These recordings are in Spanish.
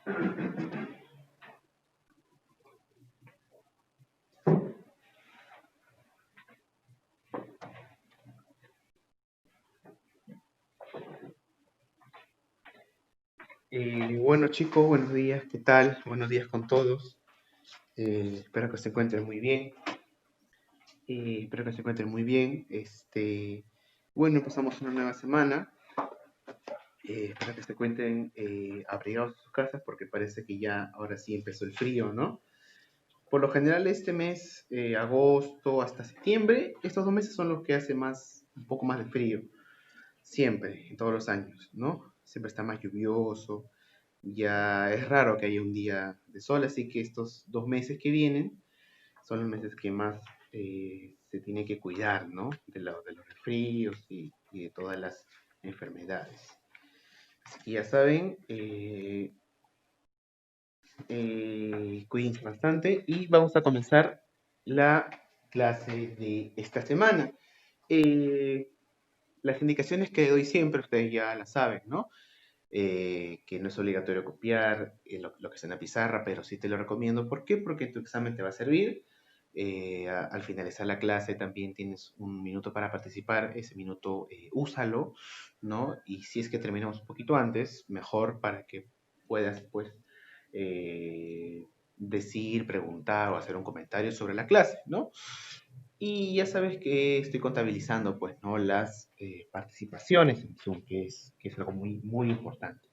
Bueno chicos, buenos días, ¿qué tal? Buenos días con todos. Espero que se encuentren muy bien. Espero que se encuentren muy bien. Bueno, empezamos una nueva semana. Espero que se encuentren abrigados en sus casas porque parece que ya ahora sí empezó el frío, ¿no? Por lo general este mes, agosto hasta septiembre, estos 2 meses son los que hace un poco más de frío. Siempre, en todos los años, ¿no? Siempre está más lluvioso. Ya es raro que haya un día de sol, así que estos 2 meses que vienen son los meses que más se tiene que cuidar, ¿no? De los resfríos y de todas las enfermedades. Así que ya saben, cuídense bastante y vamos a comenzar la clase de esta semana. Eh, las indicaciones que doy siempre, ustedes ya las saben, ¿no? Que no es obligatorio copiar lo que está en la pizarra, pero sí te lo recomiendo. ¿Por qué? Porque tu examen te va a servir. Al finalizar la clase también tienes un minuto para participar, ese minuto úsalo, ¿no? Y si es que terminamos un poquito antes, mejor para que puedas, pues, decir, preguntar o hacer un comentario sobre la clase, ¿no? Y ya sabes que estoy contabilizando, pues, ¿no? Las participaciones en Zoom, que es algo muy, muy importante.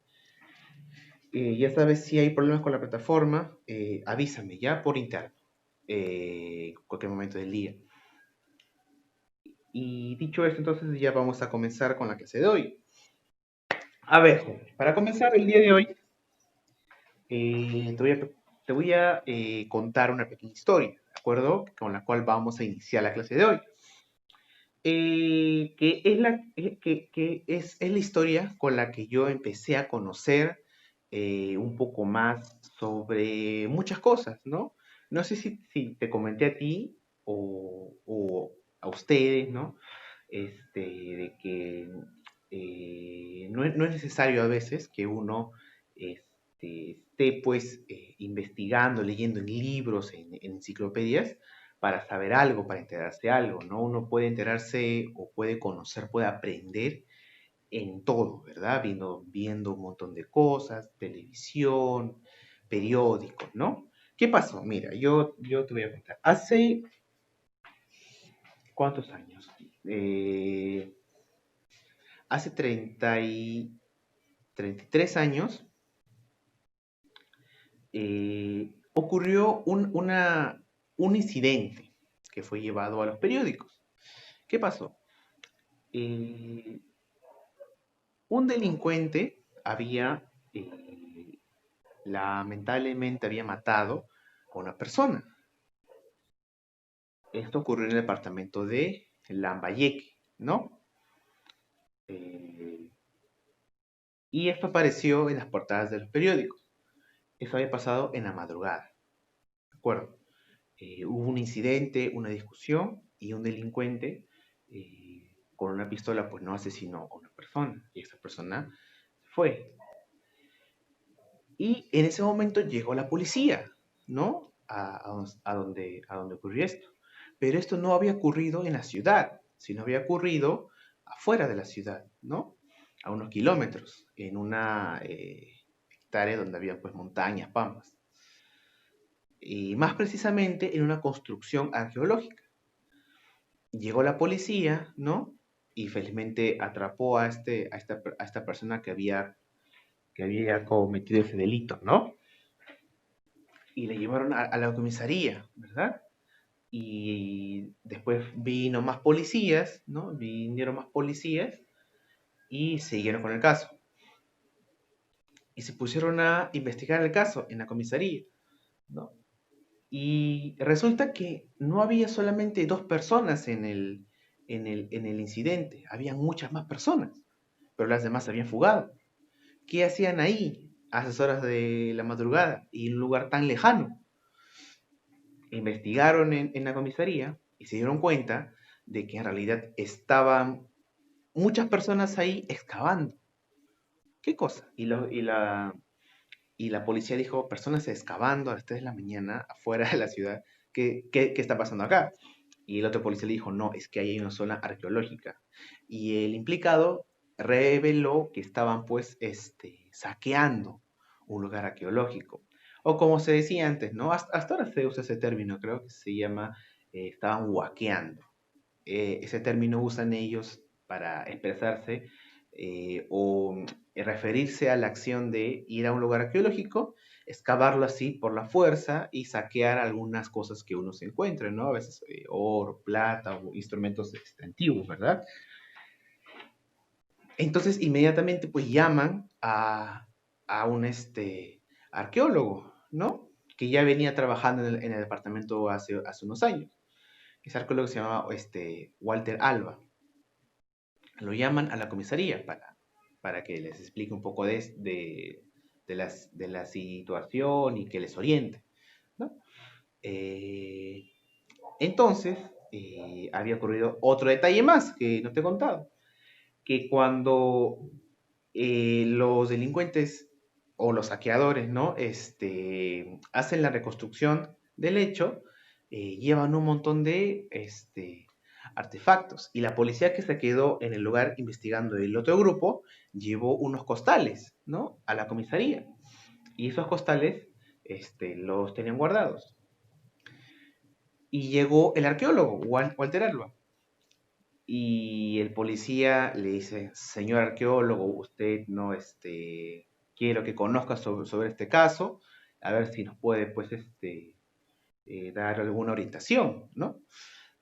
Ya sabes, si hay problemas con la plataforma, avísame ya por interno, en cualquier momento del día. Y dicho esto, entonces ya vamos a comenzar con la clase de hoy. A ver, para comenzar el día de hoy, te voy a contar una pequeña historia, ¿de acuerdo? Con la cual vamos a iniciar la clase de hoy. Que es la historia con la que yo empecé a conocer un poco más sobre muchas cosas, ¿no? No sé si te comenté a ti o a ustedes, ¿no? De que no es necesario a veces que uno esté pues investigando, leyendo en libros, en enciclopedias, para saber algo, para enterarse de algo, ¿no? Uno puede enterarse o puede conocer, puede aprender en todo, ¿verdad? Viendo un montón de cosas, televisión, periódicos, ¿no? ¿Qué pasó? Mira, yo te voy a contar. Hace, ¿cuántos años? Hace 33 años ocurrió un incidente que fue llevado a los periódicos. ¿Qué pasó? Eh, un delincuente lamentablemente había matado a una persona. Esto ocurrió en el departamento de Lambayeque, ¿no? Eh, y esto apareció en las portadas de los periódicos. Eso había pasado en la madrugada, ¿de acuerdo? Hubo un incidente, una discusión y un delincuente con una pistola pues no asesinó a una persona y esa persona fue. Y en ese momento llegó la policía, ¿no? A donde ocurrió esto. Pero esto no había ocurrido en la ciudad, sino había ocurrido afuera de la ciudad, ¿no? A unos kilómetros, en una hectárea donde había pues montañas, pampas. Y más precisamente en una construcción arqueológica. Llegó la policía, ¿no? Y felizmente atrapó a esta persona que había cometido ese delito, ¿no? Y le llevaron a la comisaría, ¿verdad? Y después vino más policías, ¿no? Vinieron más policías y siguieron con el caso. Y se pusieron a investigar el caso en la comisaría, ¿no? Y resulta que no había solamente dos personas en el incidente, habían muchas más personas, pero las demás se habían fugado. ¿Qué hacían ahí a esas horas de la madrugada y en un lugar tan lejano? Investigaron en la comisaría y se dieron cuenta de que en realidad estaban muchas personas ahí excavando. ¿Qué cosa? y la policía dijo, personas excavando a las 3 de la mañana afuera de la ciudad, ¿qué está pasando acá? Y el otro policía le dijo, no, es que ahí hay una zona arqueológica. Y el implicado reveló que estaban pues saqueando un lugar arqueológico. O como se decía antes, ¿no? Hasta ahora se usa ese término, creo que se llama, estaban huaqueando. Ese término usan ellos para expresarse o referirse a la acción de ir a un lugar arqueológico, excavarlo así por la fuerza y saquear algunas cosas que uno se encuentre, ¿no? A veces oro, plata o instrumentos antiguos, ¿verdad? Entonces inmediatamente pues llaman a un arqueólogo, ¿no? Que ya venía trabajando en el departamento hace unos años. Ese arqueólogo se llamaba Walter Alba. Lo llaman a la comisaría para que les explique un poco de la situación y que les oriente, ¿no? Eh, entonces, había ocurrido otro detalle más que no te he contado, que cuando los delincuentes o los saqueadores, ¿no? Hacen la reconstrucción del hecho, llevan un montón de artefactos. Y la policía que se quedó en el lugar investigando el otro grupo llevó unos costales, ¿no? A la comisaría. Y esos costales los tenían guardados. Y llegó el arqueólogo, Walter Alba. Y el policía le dice, señor arqueólogo, usted no, quiero que conozca sobre este caso, a ver si nos puede, pues, dar alguna orientación, ¿no?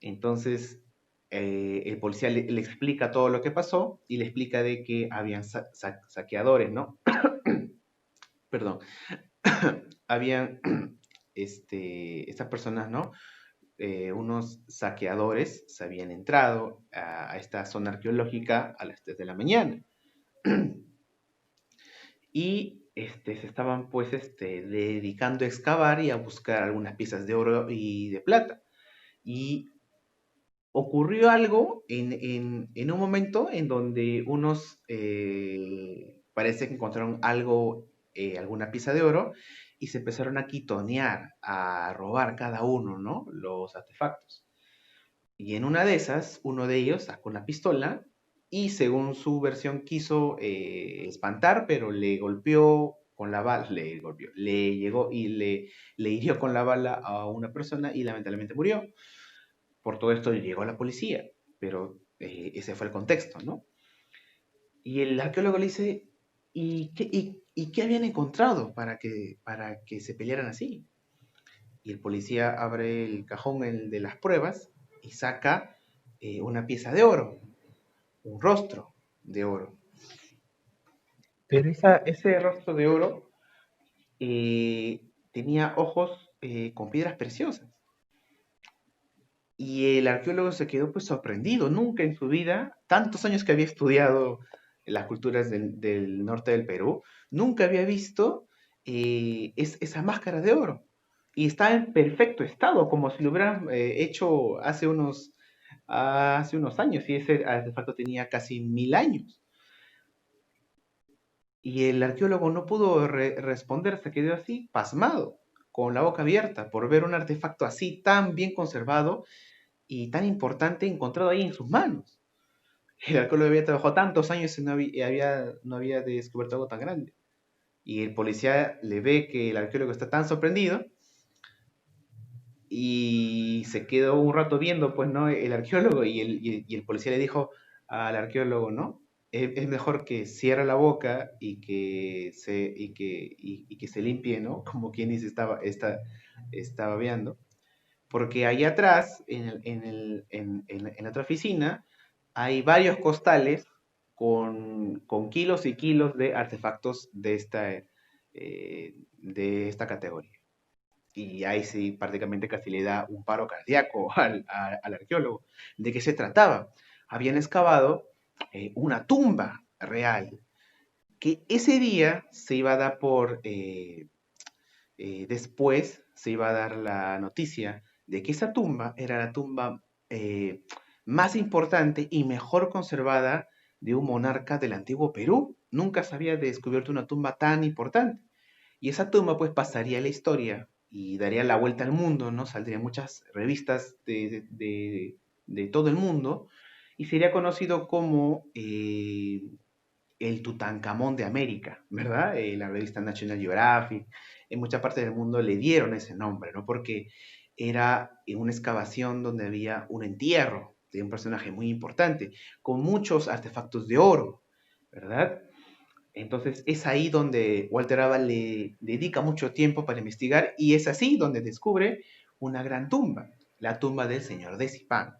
Entonces, el policía le explica todo lo que pasó y le explica de que habían saqueadores, ¿no? Perdón, habían, estas personas, ¿no? Unos saqueadores se habían entrado a esta zona arqueológica a las 3 de la mañana y se estaban pues dedicando a excavar y a buscar algunas piezas de oro y de plata. Y ocurrió algo en un momento en donde unos parece que encontraron algo, alguna pieza de oro, y se empezaron a quitonear, a robar cada uno, ¿no? Los artefactos. Y en una de esas, uno de ellos sacó una pistola y según su versión quiso espantar, pero le golpeó con la bala, le llegó y le hirió con la bala a una persona y lamentablemente murió. Por todo esto llegó la policía, pero ese fue el contexto, ¿no? Y el arqueólogo le dice, ¿y qué habían encontrado para que se pelearan así? Y el policía abre el cajón de las pruebas y saca una pieza de oro, un rostro de oro. Pero ese rostro de oro tenía ojos con piedras preciosas. Y el arqueólogo se quedó pues sorprendido, nunca en su vida, tantos años que había estudiado las culturas del norte del Perú, nunca había visto esa máscara de oro. Y está en perfecto estado, como si lo hubieran hecho hace unos años, y ese artefacto tenía casi 1000 años. Y el arqueólogo no pudo responder, se quedó así, pasmado, con la boca abierta, por ver un artefacto así tan bien conservado y tan importante encontrado ahí en sus manos. El arqueólogo había trabajado tantos años y no había descubierto algo tan grande. Y el policía le ve que el arqueólogo está tan sorprendido y se quedó un rato viendo, pues, ¿no? El arqueólogo y el policía le dijo al arqueólogo, ¿no? Es mejor que cierre la boca y que se limpie, ¿no? Como quien dice, estaba viendo. Porque ahí atrás, en la otra oficina, hay varios costales con kilos y kilos de artefactos de esta categoría. Y ahí sí, prácticamente casi le da un paro cardíaco al arqueólogo. ¿De qué se trataba? Habían excavado una tumba real, que ese día se iba a dar después se iba a dar la noticia de que esa tumba era la tumba más importante y mejor conservada de un monarca del antiguo Perú. Nunca se había descubierto una tumba tan importante. Y esa tumba pues pasaría a la historia y daría la vuelta al mundo, ¿no? Saldrían muchas revistas de todo el mundo y sería conocido como el Tutankamón de América, ¿verdad? La revista National Geographic, en muchas partes del mundo le dieron ese nombre, ¿no? Porque era una excavación donde había un entierro de un personaje muy importante, con muchos artefactos de oro, ¿verdad? Entonces es ahí donde Walter Ava le dedica mucho tiempo para investigar y es así donde descubre una gran tumba, la tumba del señor de Zipán.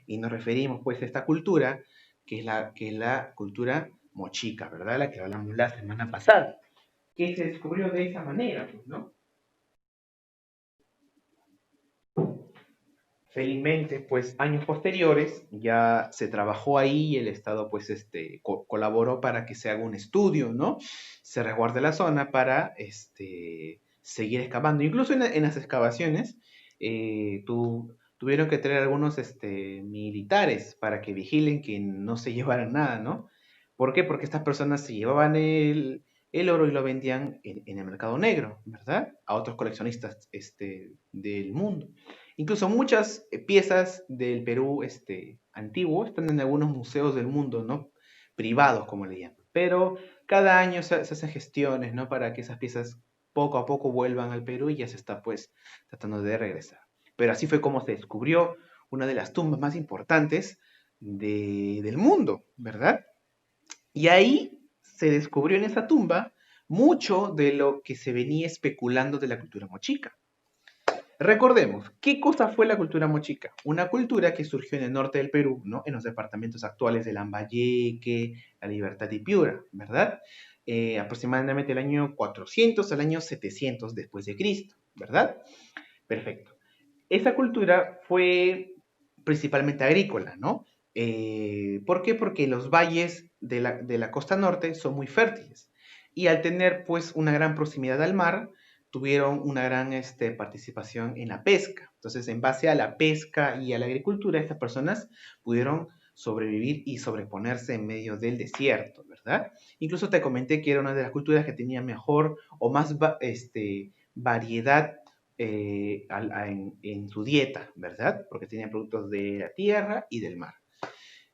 Y nos referimos pues a esta cultura que es la cultura mochica, ¿verdad? La que hablamos la semana pasada, que se descubrió de esa manera, pues, ¿no? Felizmente, pues años posteriores ya se trabajó ahí y el Estado pues colaboró para que se haga un estudio, ¿no? Se resguarde la zona para seguir excavando. Incluso en las excavaciones tuvieron que traer algunos militares para que vigilen que no se llevaran nada, ¿no? ¿Por qué? Porque estas personas se llevaban el oro y lo vendían en el mercado negro, ¿verdad? A otros coleccionistas del mundo. Incluso muchas piezas del Perú antiguo están en algunos museos del mundo, ¿no? Privados, como le llaman. Pero cada año se hacen gestiones, ¿no? Para que esas piezas poco a poco vuelvan al Perú y ya se está, pues, tratando de regresar. Pero así fue como se descubrió una de las tumbas más importantes del mundo, ¿verdad? Y ahí se descubrió en esa tumba mucho de lo que se venía especulando de la cultura mochica. Recordemos, ¿qué cosa fue la cultura mochica? Una cultura que surgió en el norte del Perú, ¿no? En los departamentos actuales de Lambayeque, La Libertad y Piura, ¿verdad? Aproximadamente el año 400 al año 700 después de Cristo, ¿verdad? Perfecto. Esa cultura fue principalmente agrícola, ¿no? ¿Por qué? Porque los valles de la costa norte son muy fértiles y al tener pues una gran proximidad al mar, tuvieron una gran participación en la pesca. Entonces, en base a la pesca y a la agricultura, estas personas pudieron sobrevivir y sobreponerse en medio del desierto, ¿verdad? Incluso te comenté que era una de las culturas que tenía mejor o más variedad en su dieta, ¿verdad? Porque tenían productos de la tierra y del mar.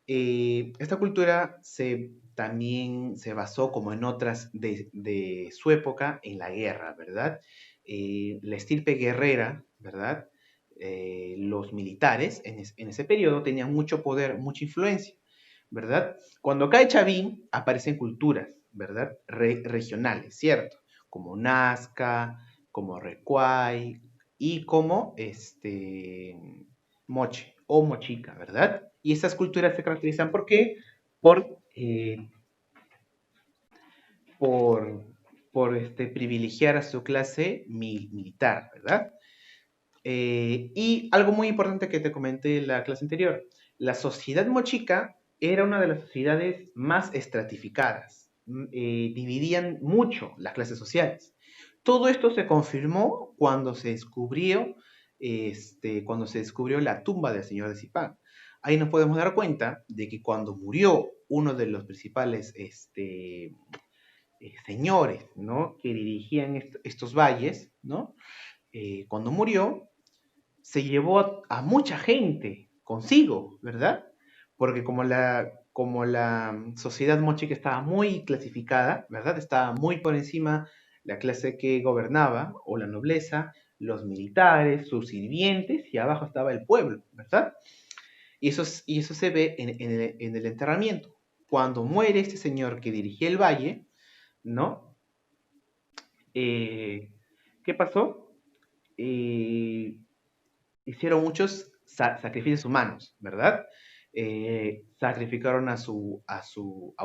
Esta cultura también se basó, como en otras de su época, en la guerra, ¿verdad? La estirpe guerrera, ¿verdad? Los militares en ese periodo tenían mucho poder, mucha influencia, ¿verdad? Cuando cae Chavín, aparecen culturas, ¿verdad? Regionales, ¿cierto? Como Nazca, como Recuay y como Moche o Mochica, ¿verdad? Y esas culturas se caracterizan ¿por qué? Por, eh, por, por privilegiar a su clase militar, ¿verdad? Y algo muy importante que te comenté en la clase anterior, la sociedad mochica era una de las sociedades más estratificadas, dividían mucho las clases sociales. Todo esto se confirmó cuando se descubrió la tumba del señor de Zipán. Ahí nos podemos dar cuenta de que cuando murió uno de los principales señores, ¿no? Que dirigían estos valles, ¿no? Cuando murió, se llevó a mucha gente consigo, ¿verdad? Porque como la sociedad mochica estaba muy clasificada, ¿verdad? Estaba muy por encima la clase que gobernaba, o la nobleza, los militares, sus sirvientes, y abajo estaba el pueblo, ¿verdad? Y eso se ve en el enterramiento. Cuando muere este señor que dirigía el valle, ¿no? Eh, ¿Qué pasó? Eh, Hicieron muchos sacrificios humanos, ¿verdad? Sacrificaron a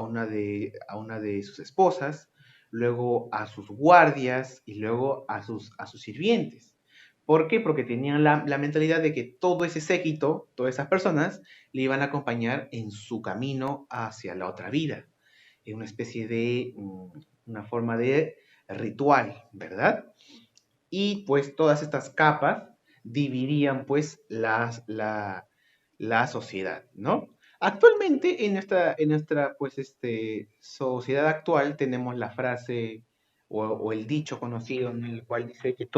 una de sus esposas, luego a sus guardias y luego a sus sirvientes. ¿Por qué? Porque tenían la mentalidad de que todo ese séquito, todas esas personas, le iban a acompañar en su camino hacia la otra vida, en una especie de, una forma de ritual, ¿verdad? Y pues todas estas capas dividían pues la sociedad, ¿no? Actualmente en nuestra pues sociedad actual tenemos la frase o el dicho conocido en el cual dice que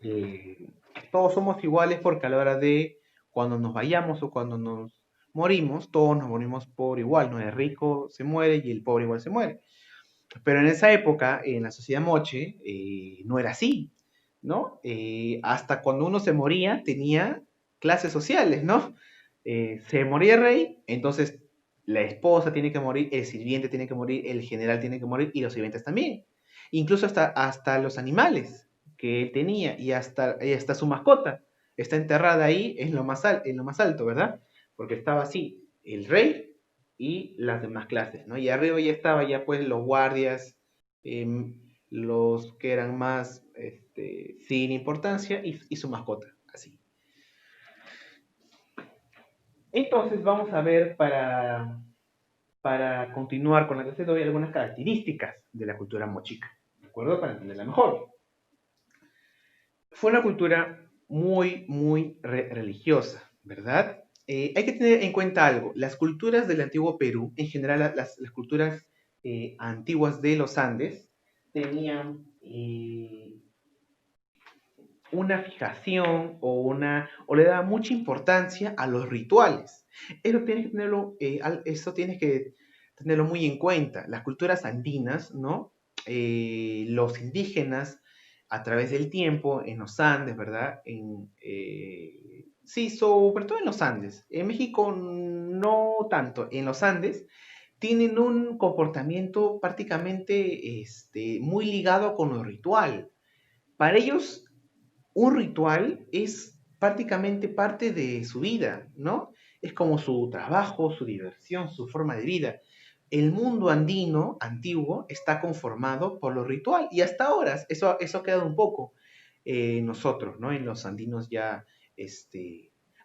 eh, todos somos iguales porque a la hora de cuando nos vayamos o cuando nos morimos, todos nos morimos por igual, ¿no? El rico se muere y el pobre igual se muere. Pero en esa época, en la sociedad moche, no era así, ¿no? Hasta cuando uno se moría, tenía clases sociales, ¿no? Se moría el rey, entonces la esposa tiene que morir, el sirviente tiene que morir, el general tiene que morir y los sirvientes también. Incluso hasta los animales que él tenía y hasta su mascota está enterrada ahí en lo más alto, ¿verdad? Porque estaba así, el rey y las demás clases, ¿no? Y arriba ya estaba ya pues los guardias, los que eran más sin importancia y su mascota, así. Entonces vamos a ver para continuar con la clase de hoy algunas características de la cultura mochica, ¿de acuerdo? Para entenderla mejor. Fue una cultura muy religiosa, ¿verdad? Hay que tener en cuenta algo. Las culturas del antiguo Perú, en general las culturas antiguas de los Andes, tenían una fijación o le daba mucha importancia a los rituales. Eso tienes que tenerlo muy en cuenta. Las culturas andinas, ¿no? Los indígenas a través del tiempo en los Andes, ¿verdad? Sí, sobre todo en los Andes. En México no tanto. En los Andes tienen un comportamiento prácticamente muy ligado con lo ritual. Para ellos un ritual es prácticamente parte de su vida, ¿no? Es como su trabajo, su diversión, su forma de vida. El mundo andino antiguo está conformado por lo ritual y hasta ahora eso ha quedado un poco en nosotros, ¿no? En los andinos ya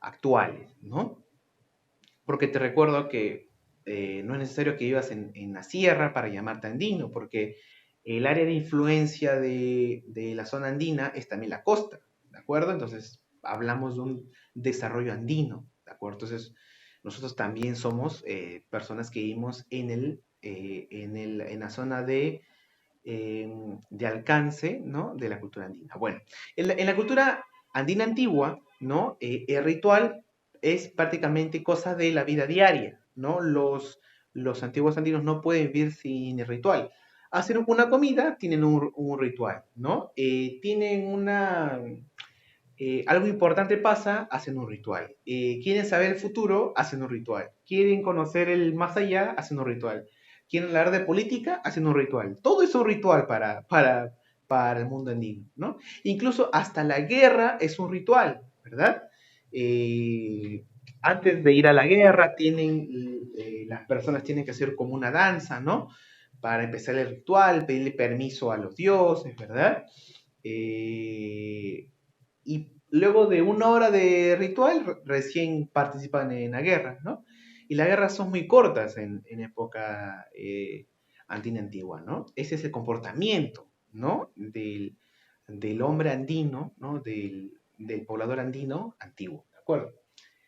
actuales, ¿no? Porque te recuerdo que no es necesario que vivas en la sierra para llamarte andino, porque el área de influencia de la zona andina es también la costa, ¿de acuerdo? Entonces, hablamos de un desarrollo andino, ¿de acuerdo? Entonces, nosotros también somos personas que vivimos en la zona de alcance, ¿no? De la cultura andina. Bueno, en la cultura andina antigua, ¿no? El ritual es prácticamente cosa de la vida diaria, ¿no? Los antiguos andinos no pueden vivir sin el ritual. Hacen una comida, tienen un ritual, ¿no? Tienen algo importante pasa, hacen un ritual. Quieren saber el futuro, hacen un ritual. Quieren conocer el más allá, hacen un ritual. Quieren hablar de política, hacen un ritual. Todo es un ritual para el mundo andino, ¿no? Incluso hasta la guerra es un ritual, ¿verdad? Eh, Antes de ir a la guerra, las personas tienen que hacer como una danza, ¿no? Para empezar el ritual, pedirle permiso a los dioses, ¿verdad? Y luego de una hora de ritual, recién participan en la guerra, ¿no? Y las guerras son muy cortas en época andina antigua, ¿no? Ese es el comportamiento, ¿no? Del hombre andino, ¿no? Del poblador andino antiguo, ¿de acuerdo?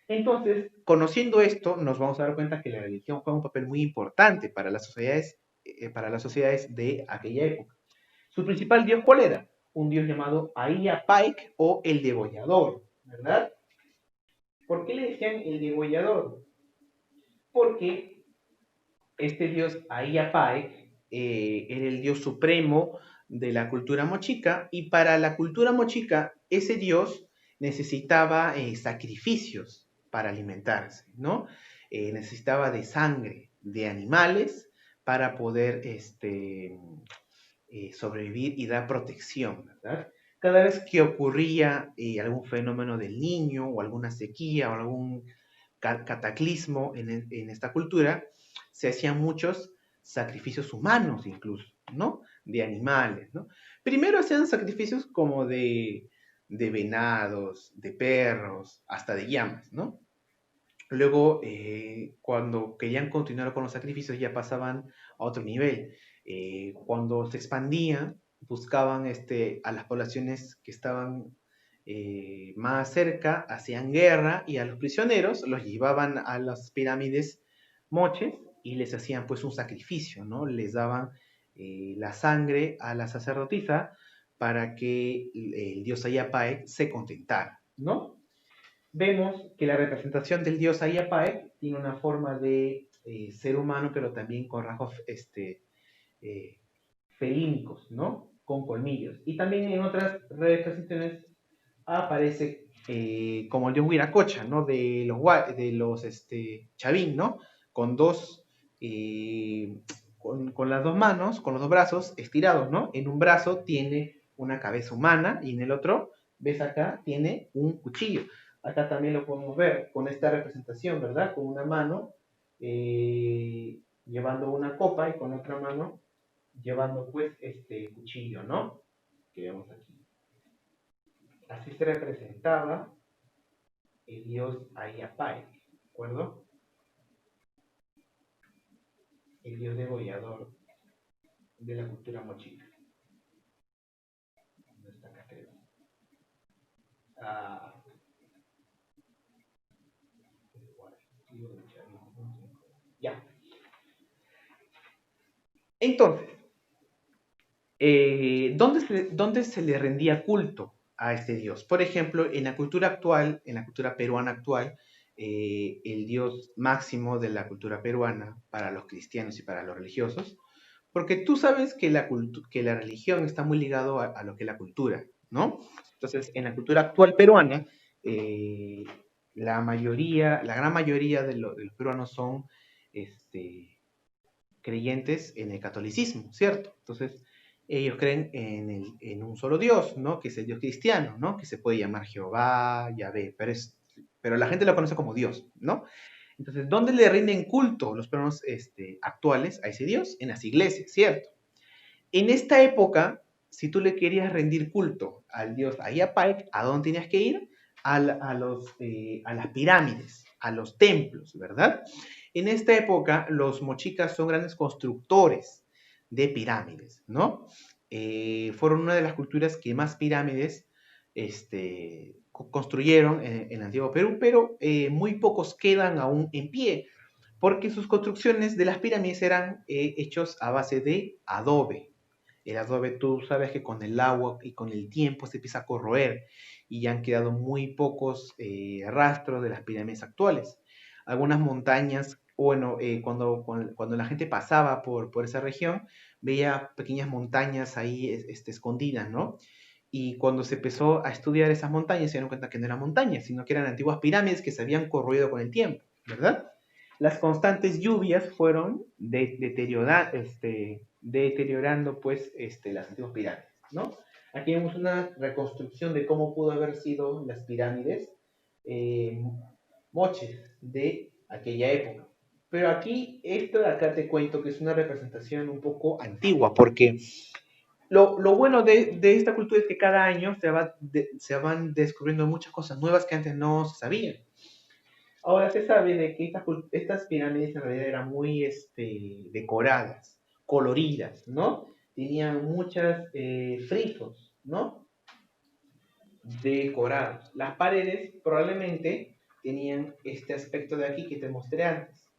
Entonces, conociendo esto, nos vamos a dar cuenta que la religión juega un papel muy importante para las sociedades de aquella época. Su principal dios, ¿cuál era? Un dios llamado Aia Paik o el degollador, ¿verdad? ¿Por qué le decían el degollador? Porque este dios Aia Paik era el dios supremo de la cultura mochica y para la cultura mochica ese dios necesitaba sacrificios para alimentarse, ¿no? Necesitaba de sangre de animales para poder sobrevivir y dar protección, ¿verdad? Cada vez que ocurría algún fenómeno del niño o alguna sequía o algún cataclismo en esta cultura, se hacían muchos sacrificios humanos incluso, ¿no? De animales, ¿no? Primero hacían sacrificios como de venados, de perros, hasta de llamas, ¿no? Luego, cuando querían continuar con los sacrificios, ya pasaban a otro nivel. Cuando se expandían, buscaban a las poblaciones que estaban más cerca, hacían guerra y a los prisioneros los llevaban a las pirámides moches y les hacían pues un sacrificio, ¿no? Les daban la sangre a la sacerdotisa para que el dios Ayapae se contentara, ¿no? Vemos que la representación del dios Ayapae tiene una forma de ser humano, pero también con rasgos eh, felínicos, ¿no? Con colmillos. Y también en otras representaciones aparece como el dios Huiracocha, ¿no? De los Chavín, ¿no? Con dos, con las dos manos, con los dos brazos estirados, ¿no? En un brazo tiene una cabeza humana y en el otro, ves acá, tiene un cuchillo. Acá también lo podemos ver con esta representación, ¿verdad? Con una mano llevando una copa y con otra mano llevando pues este cuchillo, ¿no? Que vemos aquí. Así se representaba el dios Ayapai, ¿de acuerdo? El dios degollador de la cultura mochica. ¿Dónde está acá, creo? Ah, ya. Entonces, ¿dónde se le rendía culto a este dios? Por ejemplo, en la cultura actual, en la cultura peruana actual, el dios máximo de la cultura peruana para los cristianos y para los religiosos, porque tú sabes que que la religión está muy ligado a lo que es la cultura, ¿no? Entonces, en la cultura actual peruana, eh, la gran mayoría de los peruanos son este, creyentes en el catolicismo, ¿cierto? Entonces, ellos creen en un solo Dios, ¿no? Que es el Dios cristiano, ¿no? Que se puede llamar Jehová, Yahvé, pero la gente lo conoce como Dios, ¿no? Entonces, ¿dónde le rinden culto los peruanos actuales a ese Dios? En las iglesias, ¿cierto? En esta época, si tú le querías rendir culto al dios Ayapai, ¿a dónde tenías que ir? A las pirámides, a los templos, ¿verdad? En esta época, los mochicas son grandes constructores de pirámides, ¿no? Fueron una de las culturas que más pirámides construyeron en el antiguo Perú, pero muy pocos quedan aún en pie, porque sus construcciones de las pirámides eran hechos a base de adobe. El adobe, tú sabes que con el agua y con el tiempo se empieza a corroer y ya han quedado muy pocos rastros de las pirámides actuales. Algunas montañas, bueno, cuando la gente pasaba por esa región, veía pequeñas montañas ahí escondidas, ¿no? Y cuando se empezó a estudiar esas montañas, se dieron cuenta que no eran montañas, sino que eran antiguas pirámides que se habían corroído con el tiempo, ¿verdad? Las constantes lluvias fueron deteriorando pues las antiguas pirámides, ¿no? Aquí vemos una reconstrucción de cómo pudo haber sido las pirámides eh, moches de aquella época. Pero aquí, esto de acá te cuento que es una representación un poco antigua, porque lo bueno de esta cultura es que cada año se van descubriendo muchas cosas nuevas que antes no se sabían. Ahora se sabe de que estas pirámides en realidad eran muy decoradas, coloridas, ¿no? Tenían muchas frisos, ¿no? Decorados. Las paredes probablemente tenían este aspecto de aquí que te mostré antes.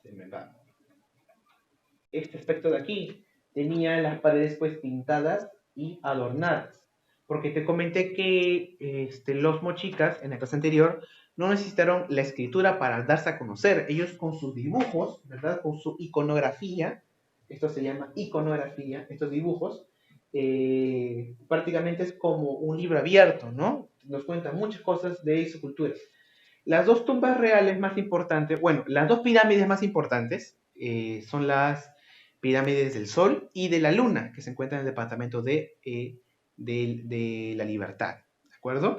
Se me va. Este aspecto de aquí tenía las paredes pues pintadas y adornadas. Porque te comenté que los mochicas en la clase anterior no necesitaron la escritura para darse a conocer. Ellos con sus dibujos, ¿verdad? Con su iconografía, esto se llama iconografía, estos dibujos, prácticamente es como un libro abierto, ¿no? Nos cuenta muchas cosas de su cultura. Las dos tumbas reales más importantes, bueno, las dos pirámides más importantes son las pirámides del Sol y de la Luna, que se encuentran en el departamento de la Libertad, ¿de acuerdo?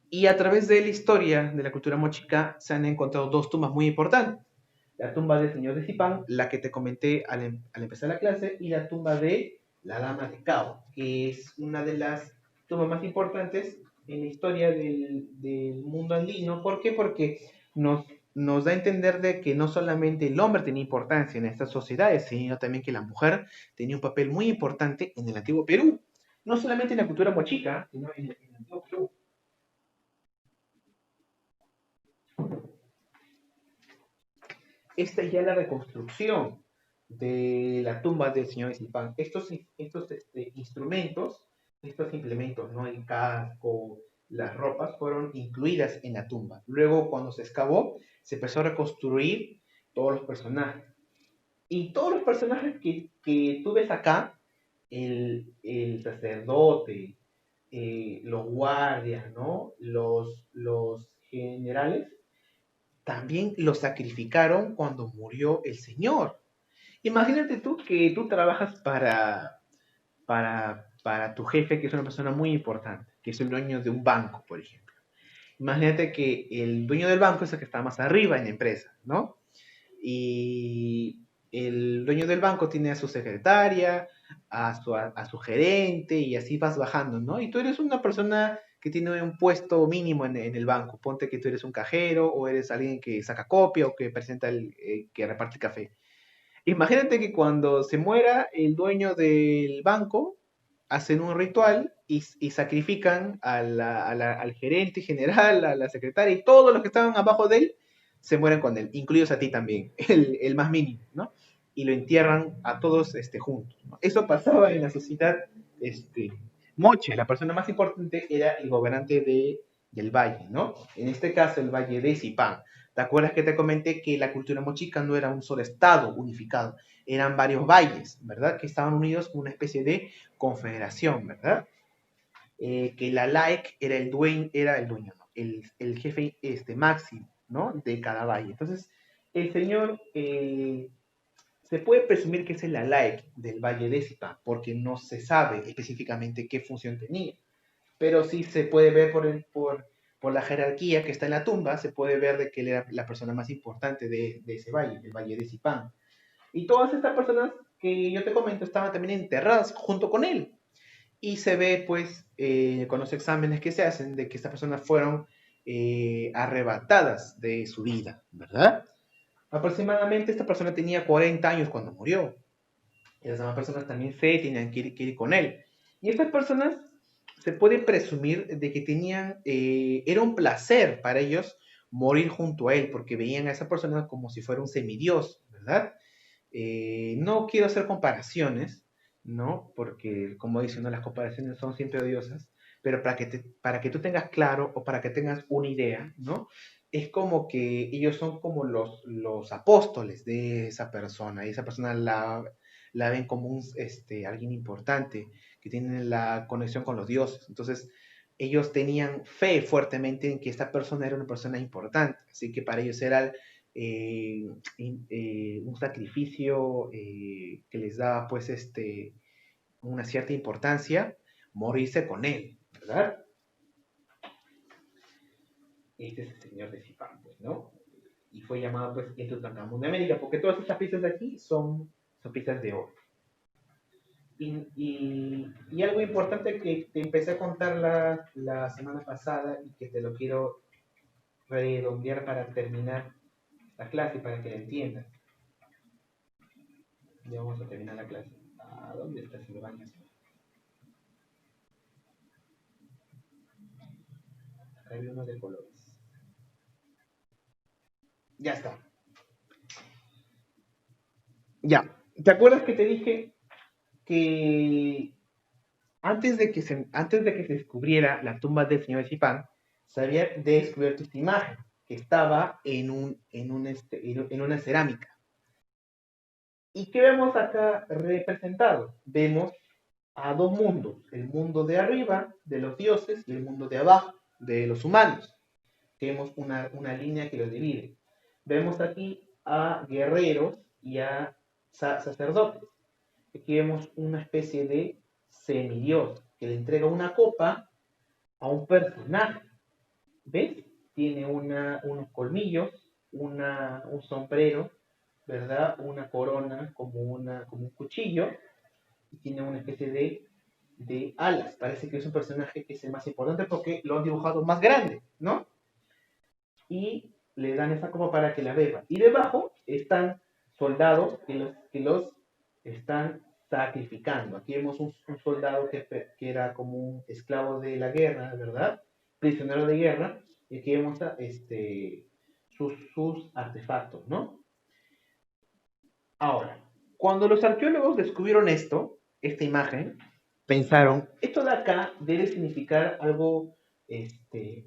Y a través de la historia de la cultura mochica se han encontrado dos tumbas muy importantes. La tumba del señor de Zipán, la que te comenté al empezar la clase, y la tumba de la Dama de Cao, que es una de las tumbas más importantes en la historia del mundo andino. ¿Por qué? Porque nos da a entender de que no solamente el hombre tenía importancia en estas sociedades, sino también que la mujer tenía un papel muy importante en el antiguo Perú. No solamente en la cultura mochica, sino en el antiguo Perú. esta es ya la reconstrucción de la tumba del señor Isipán. Estos instrumentos, estos implementos, ¿no? El casco, las ropas, fueron incluidas en la tumba. Luego, cuando se excavó, se empezó a reconstruir todos los personajes. Y todos los personajes que tú ves acá, el sacerdote, los guardias, ¿no? Los generales, también los sacrificaron cuando murió el Señor. Imagínate tú que tú trabajas para tu jefe, que es una persona muy importante, que es el dueño de un banco, por ejemplo. Imagínate que el dueño del banco es el que está más arriba en la empresa, ¿no? Y el dueño del banco tiene a su secretaria, a su gerente, y así vas bajando, ¿no? Y tú eres una persona que tiene un puesto mínimo en el banco. Ponte que tú eres un cajero, o eres alguien que saca copia, o que presenta que reparte el café. Imagínate que cuando se muera el dueño del banco, hacen un ritual y sacrifican al gerente general, a la secretaria, y todos los que estaban abajo de él se mueren con él, incluidos a ti también, el más mínimo, ¿no? Y lo entierran a todos juntos, ¿no? Eso pasaba en la sociedad moche. La persona más importante era el gobernante del valle, ¿no? En este caso, el valle de Zipán. ¿Te acuerdas que te comenté que la cultura mochica no era un solo estado unificado? Eran varios valles, ¿verdad? Que estaban unidos con una especie de confederación, ¿verdad? Que la LAEC era el dueño, ¿no? El jefe máximo, ¿no? De cada valle. Entonces, el señor se puede presumir que es el LAEC del Valle de Zipa, porque no se sabe específicamente qué función tenía, pero sí se puede ver por la jerarquía que está en la tumba, se puede ver de que él era la persona más importante de ese valle, el Valle de Zipán. Y todas estas personas que yo te comento estaban también enterradas junto con él. Y se ve, pues, con los exámenes que se hacen, de que estas personas fueron arrebatadas de su vida, ¿verdad? Aproximadamente esta persona tenía 40 años cuando murió. Y las demás personas también se tenían que ir con él. Y estas personas se puede presumir de que tenían, era un placer para ellos morir junto a él, porque veían a esa persona como si fuera un semidios, ¿verdad? No quiero hacer comparaciones, ¿no? Porque, como dicen, ¿no? Las comparaciones son siempre odiosas, pero para que tú tengas claro, o para que tengas una idea, ¿no? Es como que ellos son como los apóstoles de esa persona, y esa persona la ven como alguien importante, que tiene la conexión con los dioses. Entonces, ellos tenían fe fuertemente en que esta persona era una persona importante, así que para ellos era eh, un sacrificio que les daba, pues, una cierta importancia, morirse con él, ¿verdad? Este es el señor de Zipán, pues, ¿no? Y fue llamado, pues, el Tutankamón de América, porque todas estas piezas de aquí son piezas de oro. Y algo importante que te empecé a contar la semana pasada, y que te lo quiero redondear para terminar la clase, para que la entiendas. Ya vamos a terminar la clase. ¿A dónde está Silvania? Acá hay uno de colores. Ya está. Ya. ¿Te acuerdas que te dije que antes de que se descubriera la tumba del señor Zipán, se había descubierto esta imagen que estaba en una cerámica? ¿Y qué vemos acá representado? Vemos a dos mundos: el mundo de arriba, de los dioses, y el mundo de abajo, de los humanos. Tenemos una línea que los divide. Vemos aquí a guerreros y a sacerdotes. Aquí vemos una especie de semidios que le entrega una copa a un personaje. ¿Ves? Tiene unos colmillos, un sombrero, ¿verdad? Una corona como un cuchillo, y tiene una especie de alas. Parece que es un personaje que es el más importante porque lo han dibujado más grande, ¿no? Y le dan esa copa para que la beba. Y debajo están soldados que los están sacrificando. Aquí vemos un soldado que era como un esclavo de la guerra, ¿verdad? Prisionero de guerra. Y aquí vemos sus artefactos, ¿no? Ahora, cuando los arqueólogos descubrieron esto, esta imagen, pensaron, esto de acá debe significar algo,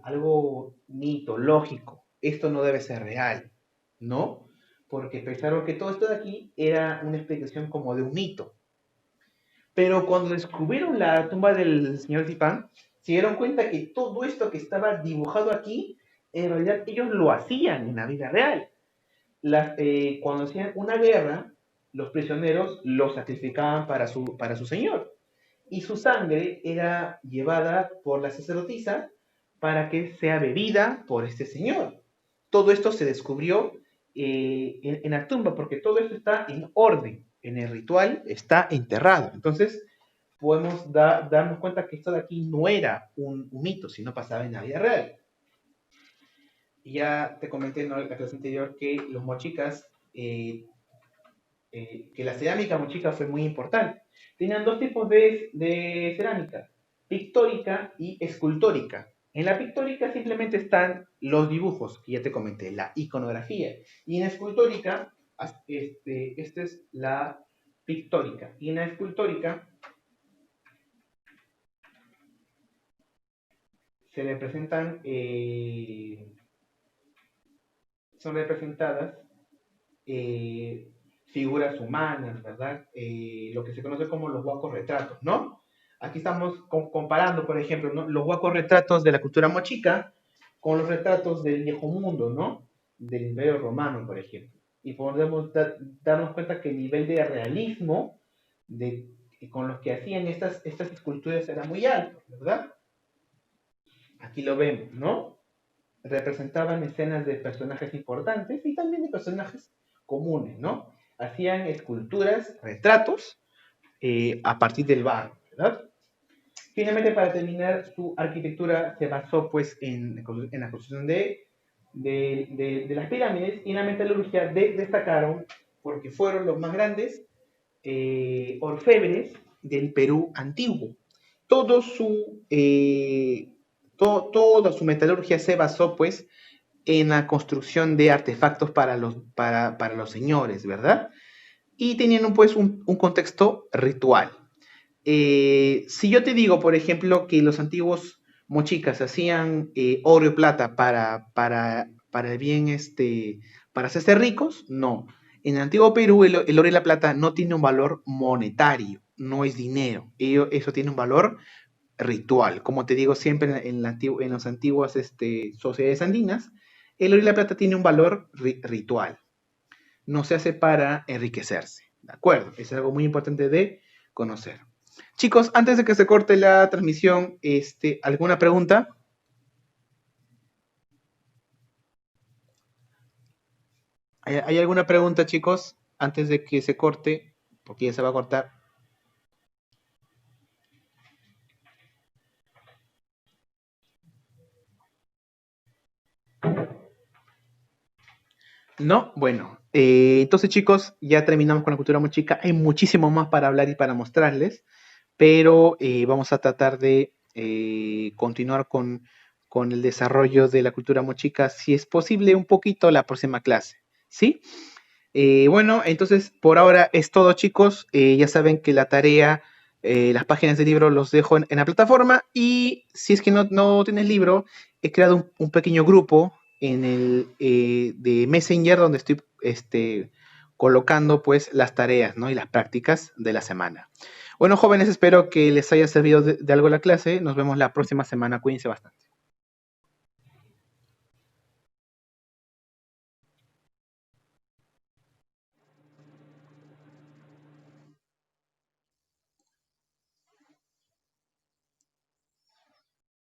algo mitológico. Esto no debe ser real, ¿no? Porque pensaron que todo esto de aquí era una explicación como de un mito. Pero cuando descubrieron la tumba del señor Zipán, se dieron cuenta que todo esto que estaba dibujado aquí, en realidad ellos lo hacían en la vida real. Cuando hacían una guerra, los prisioneros los sacrificaban para su señor. Y su sangre era llevada por la sacerdotisa para que sea bebida por este señor. Todo esto se descubrió en la tumba, porque todo esto está en orden, en el ritual está enterrado. Entonces, podemos darnos cuenta que esto de aquí no era un mito, sino pasaba en la vida real. Ya te comenté en la clase anterior que los mochicas, que la cerámica mochica fue muy importante. Tenían dos tipos de cerámica, pictórica y escultórica. En la pictórica simplemente están los dibujos, que ya te comenté, la iconografía. Y en la escultórica, esta es la pictórica. Y en la escultórica se representan, son representadas figuras humanas, ¿verdad? Lo que se conoce como los huacos retratos, ¿no? Aquí estamos comparando, por ejemplo, ¿no? Los huacos retratos de la cultura mochica con los retratos del viejo mundo, ¿no? Del Imperio Romano, por ejemplo. Y podemos darnos cuenta que el nivel de realismo con los que hacían estas esculturas era muy alto, ¿verdad? Aquí lo vemos, ¿no? Representaban escenas de personajes importantes y también de personajes comunes, ¿no? Hacían esculturas, retratos, a partir del barro, ¿verdad? Finalmente, para terminar, su arquitectura se basó pues en la construcción de las pirámides, y en la metalurgia destacaron porque fueron los más grandes orfebres del Perú antiguo. Todo su, toda su metalurgia se basó pues en la construcción de artefactos para los señores, ¿verdad? Y tenían pues un contexto ritual. Si yo te digo, por ejemplo, que los antiguos mochicas hacían oro y plata para el bien, para hacerse ricos, no. En el antiguo Perú el oro y la plata no tiene un valor monetario, no es dinero. Eso tiene un valor ritual. Como te digo siempre en las antiguas sociedades andinas, el oro y la plata tiene un valor ritual. No se hace para enriquecerse. ¿De acuerdo? Es algo muy importante de conocer. Chicos, antes de que se corte la transmisión, ¿alguna pregunta? ¿Hay alguna pregunta, chicos? Antes de que se corte, porque ya se va a cortar. No, bueno, entonces chicos, ya terminamos con la cultura mochica. Hay muchísimo más para hablar y para mostrarles, pero vamos a tratar de continuar con el desarrollo de la cultura mochica, si es posible, un poquito la próxima clase, ¿sí? Bueno, entonces por ahora es todo, chicos. Ya saben que la tarea, las páginas del libro los dejo en la plataforma, y si es que no tienes libro, he creado un pequeño grupo en el de Messenger donde estoy colocando pues las tareas, ¿no? Y las prácticas de la semana. Bueno, jóvenes, espero que les haya servido de algo la clase. Nos vemos la próxima semana. Cuídense bastante.